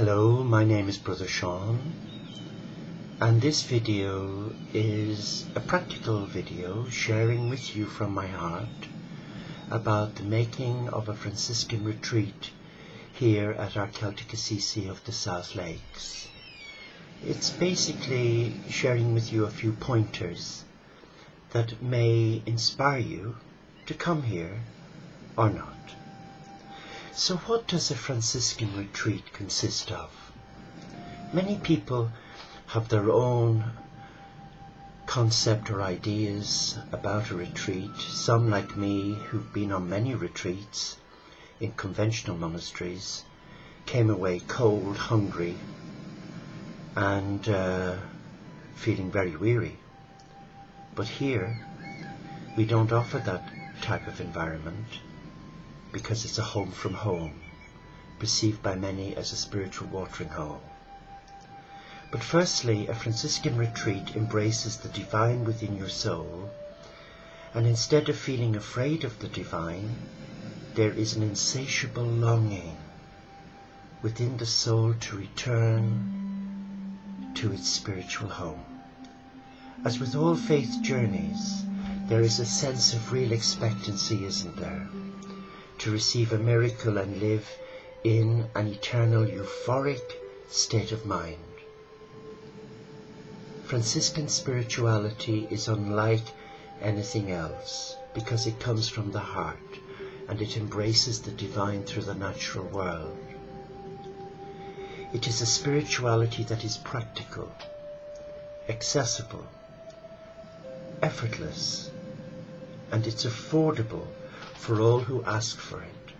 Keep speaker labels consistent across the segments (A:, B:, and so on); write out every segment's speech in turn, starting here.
A: Hello, my name is Brother Sean, and this video is a practical video sharing with you from my heart about the making of a Franciscan retreat here at our Celtic Assisi of the South Lakes. It's basically sharing with you a few pointers that may inspire you to come here or not. So what does a Franciscan retreat consist of? Many people have their own concept or ideas about a retreat. Some, like me, who've been on many retreats in conventional monasteries, came away cold, hungry, and feeling very weary. But here, we don't offer that type of environment, because it's a home from home, perceived by many as a spiritual watering hole. But firstly, a Franciscan retreat embraces the divine within your soul, and instead of feeling afraid of the divine, there is an insatiable longing within the soul to return to its spiritual home. As with all faith journeys, there is a sense of real expectancy, isn't there? To receive a miracle and live in an eternal euphoric state of mind. Franciscan spirituality is unlike anything else because it comes from the heart and it embraces the divine through the natural world. It is a spirituality that is practical, accessible, effortless, and it's affordable for all who ask for it.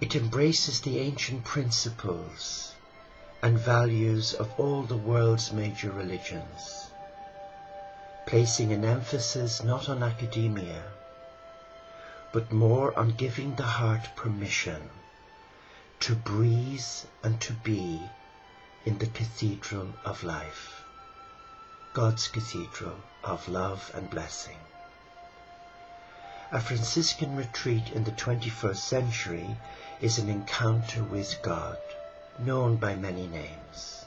A: It embraces the ancient principles and values of all the world's major religions, placing an emphasis not on academia, but more on giving the heart permission to breathe and to be in the cathedral of life, God's cathedral of love and blessing. A Franciscan retreat in the 21st century is an encounter with God, known by many names,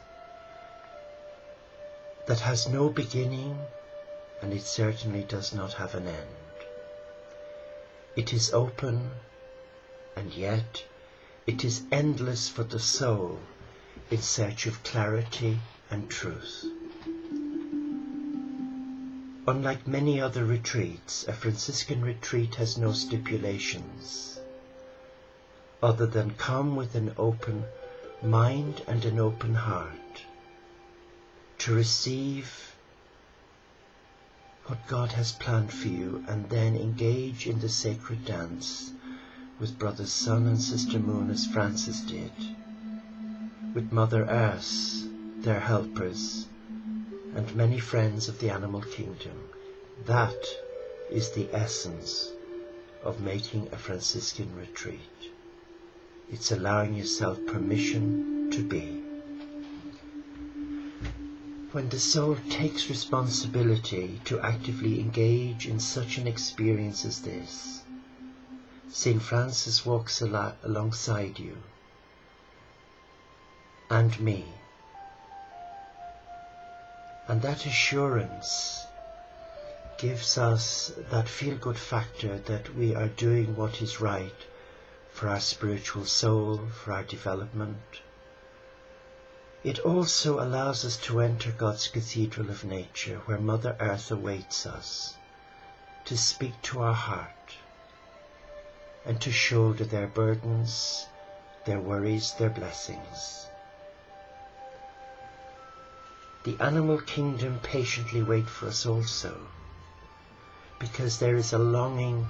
A: that has no beginning and it certainly does not have an end. It is open and yet it is endless for the soul in search of clarity and truth. Unlike many other retreats, a Franciscan retreat has no stipulations, other than come with an open mind and an open heart to receive what God has planned for you, and then engage in the sacred dance with Brother Sun and Sister Moon as Francis did, with Mother Earth, their helpers, and many friends of the animal kingdom. That is the essence of making a Franciscan retreat. It's allowing yourself permission to be. When the soul takes responsibility to actively engage in such an experience as this, St. Francis walks alongside you and me. And that assurance gives us that feel-good factor that we are doing what is right for our spiritual soul, for our development. It also allows us to enter God's cathedral of nature, where Mother Earth awaits us, to speak to our heart and to shoulder their burdens, their worries, their blessings. The animal kingdom patiently wait for us also, because there is a longing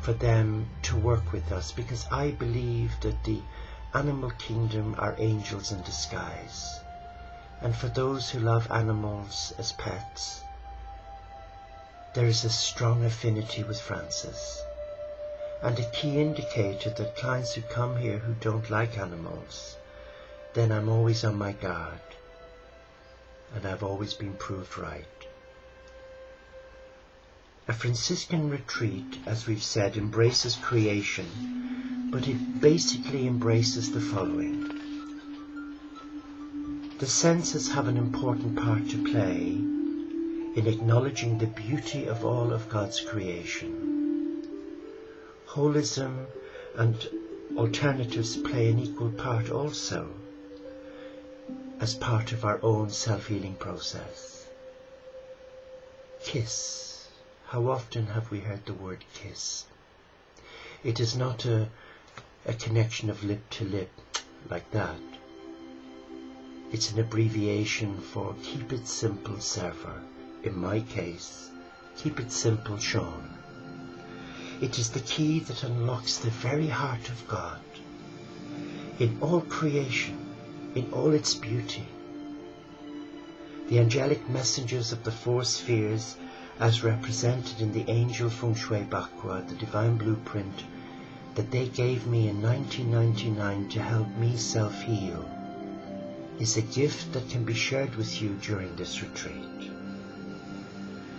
A: for them to work with us, because I believe that the animal kingdom are angels in disguise, and for those who love animals as pets, there is a strong affinity with Francis, and a key indicator that clients who come here who don't like animals, then I'm always on my guard. And I've always been proved right. A Franciscan retreat, as we've said, embraces creation, but it basically embraces the following. The senses have an important part to play in acknowledging the beauty of all of God's creation. Holism and alternatives play an equal part also, as part of our own self-healing process. Kiss. How often have we heard the word kiss? It is not a connection of lip to lip like that. It's an abbreviation for keep it simple, server. In my case, keep it simple, Sean. It is the key that unlocks the very heart of God in all creation, in all its beauty. The angelic messengers of the four spheres, as represented in the angel Feng Shui Bakwa, the divine blueprint that they gave me in 1999 to help me self-heal, is a gift that can be shared with you during this retreat.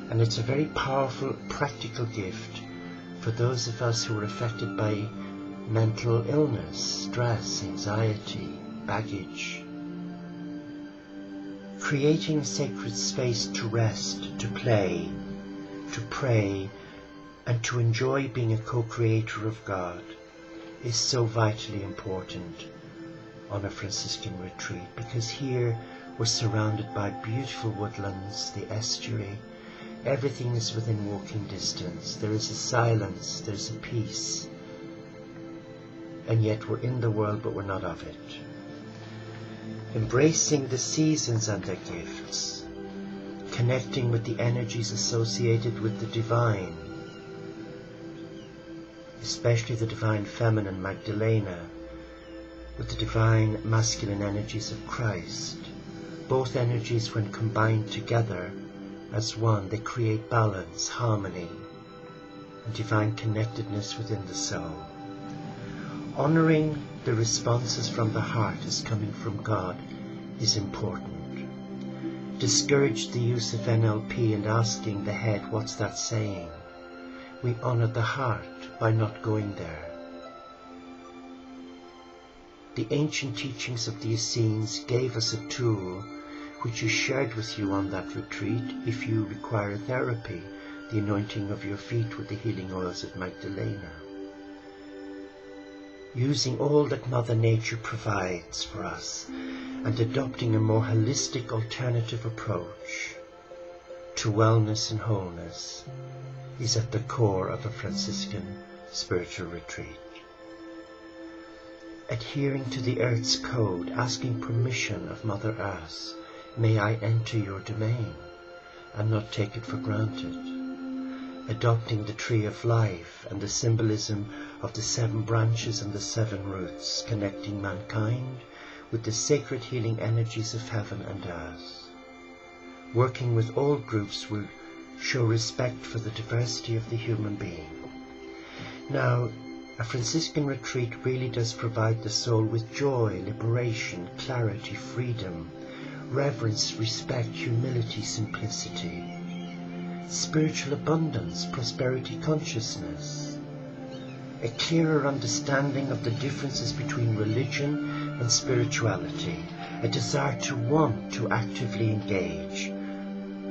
A: And it's a very powerful, practical gift for those of us who are affected by mental illness, stress, anxiety, baggage. Creating sacred space to rest, to play, to pray, and to enjoy being a co-creator of God is so vitally important on a Franciscan retreat, because here we're surrounded by beautiful woodlands, the estuary. Everything is within walking distance. There is a silence, there's a peace. And yet we're in the world, but we're not of it. Embracing the seasons and their gifts. Connecting with the energies associated with the divine. Especially the divine feminine Magdalena, with the divine masculine energies of Christ. Both energies, when combined together as one, they create balance, harmony, and divine connectedness within the soul. Honoring the responses from the heart as coming from God is important. Discourage the use of NLP and asking the head, what's that saying? We honor the heart by not going there. The ancient teachings of the Essenes gave us a tool which is shared with you on that retreat if you require therapy, the anointing of your feet with the healing oils of Magdalena. Using all that Mother Nature provides for us and adopting a more holistic alternative approach to wellness and wholeness is at the core of a Franciscan spiritual retreat. Adhering to the Earth's code, asking permission of Mother Earth, may I enter your domain and not take it for granted. Adopting the tree of life and the symbolism of the 7 branches and the 7 roots, connecting mankind with the sacred healing energies of heaven and earth. Working with all groups will show respect for the diversity of the human being. Now, a Franciscan retreat really does provide the soul with joy, liberation, clarity, freedom, reverence, respect, humility, simplicity, spiritual abundance, prosperity, consciousness, a clearer understanding of the differences between religion and spirituality, a desire to want to actively engage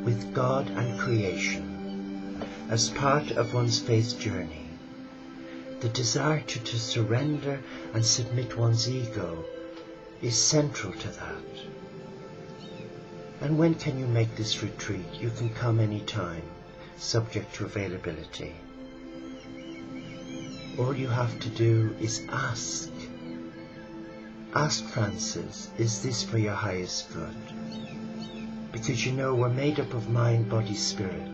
A: with God and creation as part of one's faith journey. The desire to surrender and submit one's ego is central to that. And when can you make this retreat? You can come anytime, subject to availability. All you have to do is ask. Ask Francis, is this for your highest good? Because you know we're made up of mind, body, spirit.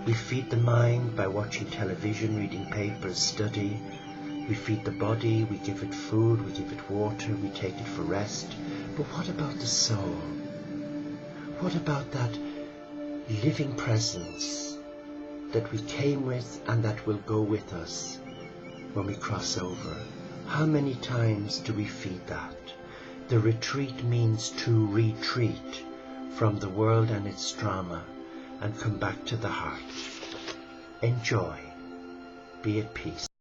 A: We feed the mind by watching television, reading papers, study. We feed the body, we give it food, we give it water, we take it for rest. But what about the soul? What about that living presence that we came with and that will go with us when we cross over? How many times do we feed that? The retreat means to retreat from the world and its drama and come back to the heart. Enjoy. Be at peace.